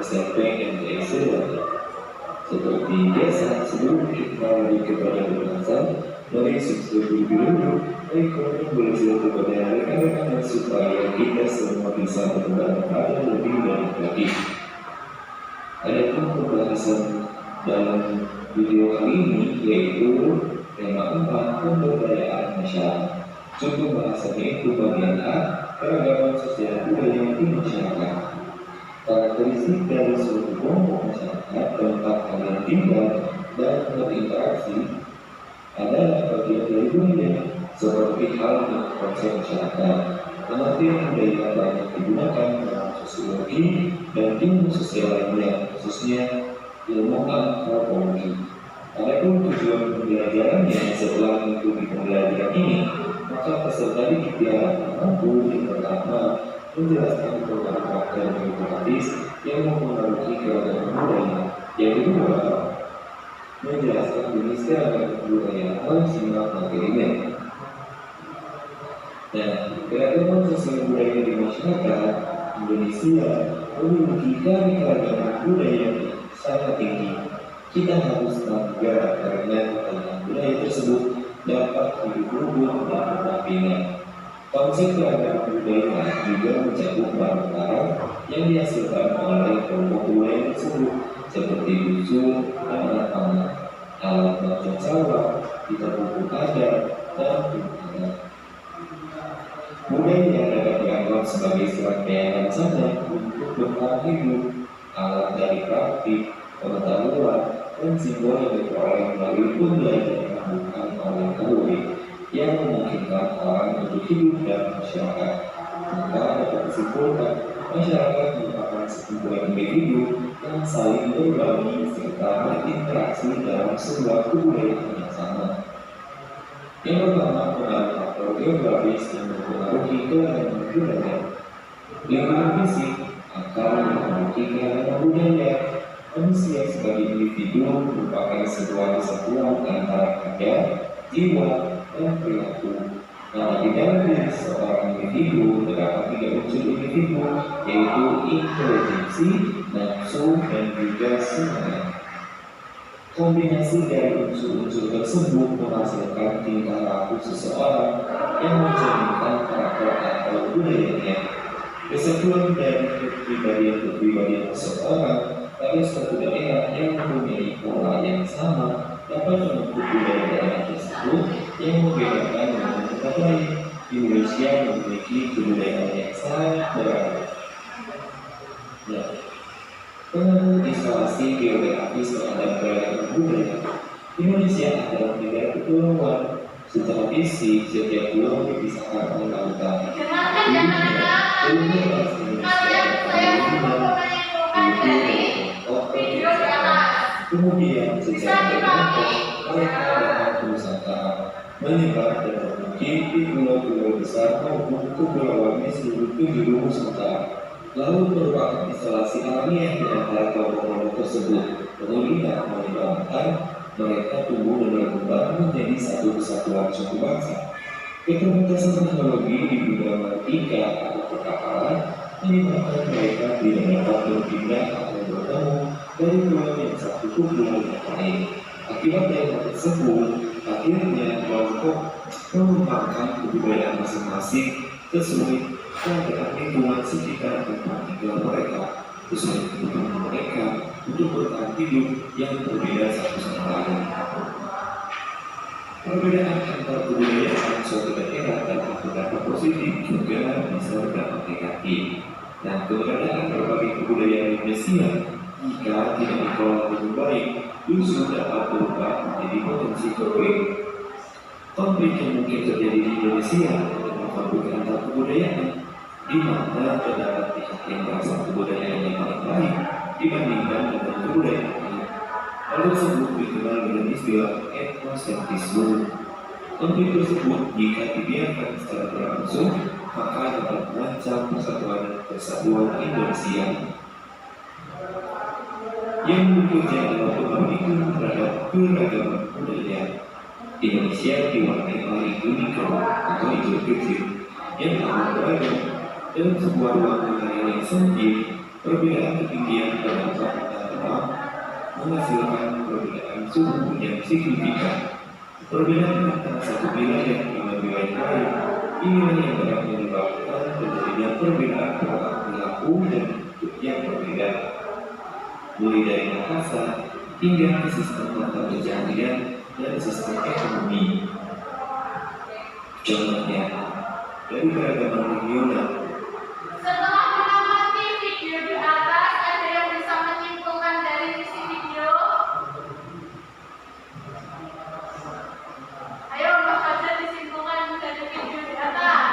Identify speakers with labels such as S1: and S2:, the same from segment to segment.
S1: SMP dan SMA. Seperti biasa, sebelum kita beri kepada pembahasan dari subscribe dulu, like, boleh share kepada rekan-rekan supaya kita semua bisa berkembang pada lebih baik lagi. Adapun pembahasan dalam video kali ini yaitu tema 4 pemberdayaan masyarakat. Contoh bahasanya itu bagian A, keragaman sosial budaya di masyarakat. Karakteristik dari suatu kelompok masyarakat tempat kalian tinggal dan berinteraksi adalah bagian dari budaya, seperti halnya konsep masyarakat. Pengertian budaya banyak digunakan dalam sosiologi dan ilmu sosial lainnya, khususnya ilmu antropologi. Adapun tujuan pembelajarannya setelah mengikuti pembelajaran ini, maka peserta didik diharapkan mampu yang pertama menjelaskan beberapa faktor geografis yang mempengaruhi keragaman budaya. Yang kedua, menjelaskan jenis keragaman budaya maksimal materinya. Nah, keragaman sosial budaya di masyarakat Indonesia memiliki keragaman budaya yang sangat tinggi. Kita harus bangga karena keragaman budaya tersebut dapat hidup rukun dan berdampingan. Konsep keragaman budaya juga mencakup barang-barang yang dihasilkan oleh kelompok budaya tersebut, seperti dusun dan anak panah, alat bacok sawah, kitab buku adat, dan makanan. Budaya dapat dianggap sebagai serangkaian saja untuk bertahan hidup, alat dari praktik, pengetahuan, dan simbol yang diperoleh melalui pembelajaran bukan oleh teori yang memungkinkan orang untuk hidup dan masyarakat. Maka dapat disimpulkan, masyarakat merupakan sekumpulan individu yang saling berbagi serta berinteraksi dalam sebuah kebudayaan yang sama. Yang pertama, pengaruh faktor geografis yang mempengaruhi keragaman budaya. Lingkungan fisik akan mempengaruhi keragaman budaya. Manusia sebagai individu merupakan sebuah kesatuan antara karya, jiwa, dan perilaku. Nah, di dalam diri seorang individu terdapat 3 unsur individu, yaitu intelijensi, nafsu, dan juga semangat. Kombinasi dari unsur-unsur tersebut menghasilkan tingkah laku seseorang yang mencerminkan karakter atau budayanya. Kesatuan dari kepribadian seseorang pada suatu daerah yang mempunyai pola yang sama dapat membentuk budaya daerah tersebut yang membedakan dengan tempat lain. Indonesia memiliki kebudayaan yang sangat beragam. Ya. Pengaruh instalasi geografis terhadap keragaman budaya. Indonesia adalah negara kepulauan. Secara fisik, setiap pulau dipisahkan oleh lautan. Kemudian secara geografis mereka dapat Nusantara menyebar dan bermukim di pulau-pulau besar maupun kepulauan di seluruh penjuru Nusantara. Lalu merupakan instalasi alamiah di antara kelompok-kelompok tersebut, kemudian menyebabkan mereka tumbuh dan berkembang menjadi satu kesatuan suku bangsa. Keterbatasan teknologi di bidang matematika atau perkapalan menyebabkan mereka tidak dapat berpindah atau bertemu dari pulau yang satu ke pulau yang lain. Akibat dari hal tersebut, akhirnya kelompok mengembangkan kebudayaan masing-masing sesuai keadaan lingkungan sekitar tempat tinggal mereka, sesuai kebutuhan mereka untuk bertahan hidup yang berbeda satu sama lain. Perbedaan antar kebudayaan suatu daerah dapat berdampak positif juga bisa berdampak negatif. Dan keberadaan berbagai kebudayaan Indonesia jika tidak dikelola dengan baik justru dapat berubah menjadi potensi konflik. Konflik yang mungkin terjadi di Indonesia adalah konflik antar kebudayaan, di mana terdapat pihak yang merasa kebudayaan yang paling baik dibandingkan dengan kebudayaan lain. Hal tersebut dikenal dengan istilah etnosentrisme. Konflik tersebut jika dibiarkan secara berlangsung maka dapat mengancam persatuan dan kesatuan Indonesia. Yang berikutnya adalah pemilikan terhadap keragaman budaya. Indonesia diwarnai oleh unicorn atau hijau kecil yang amat beragam. Dalam sebuah ruang wilayah yang sempit, perbedaan ketinggian pada antara menghasilkan perbedaan suhu yang signifikan. Perbedaan antara satu wilayah dengan wilayah lain, inilah yang dapat menyebabkan terjadinya perbedaan pola perilaku dan bentuk yang berbeda, mulai dari bahasa hingga ke sistem mata pencaharian dan sistem ekonomi. Contohnya, dari keragaman regional.
S2: Setelah mengamati video di atas, ada yang bisa menyimpulkan dari isi video? Ayo, Mbak Fajar disimpulkan dari video di atas.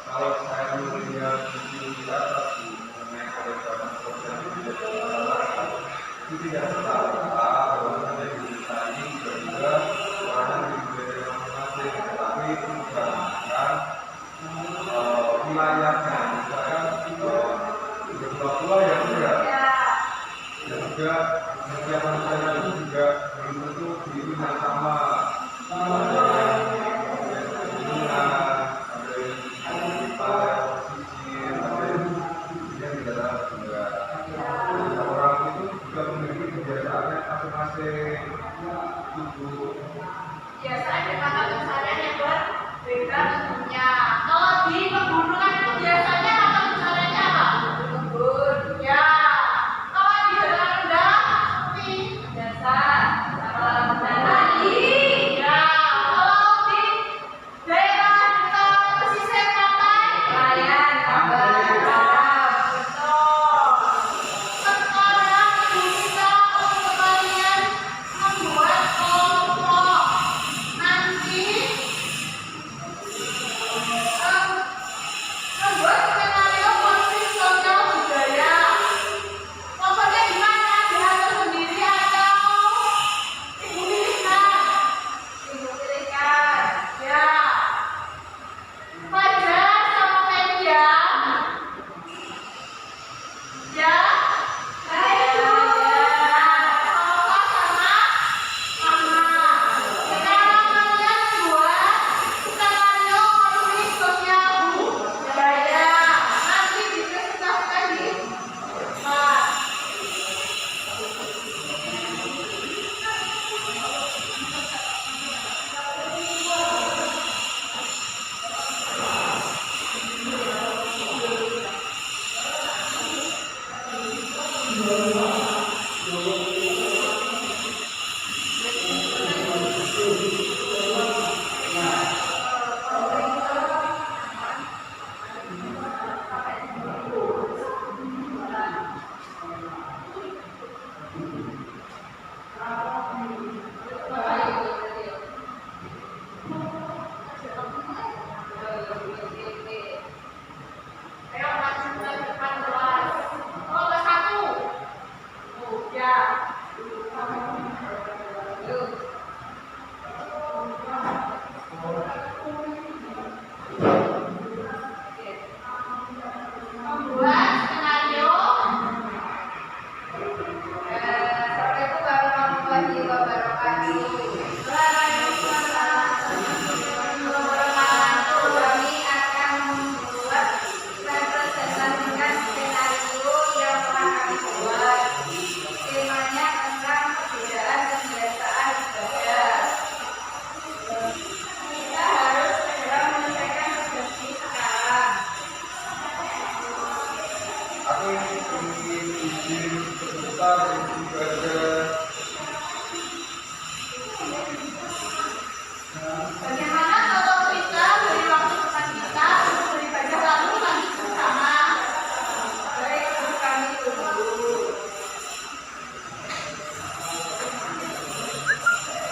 S3: Kalau saya melihat video di atas mengenai keragaman sosial budaya masyarakat, itu tidak salah bahwa ada di tadi juga orang di budaya masing-masing.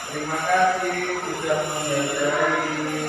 S3: Terima kasih sudah menyertai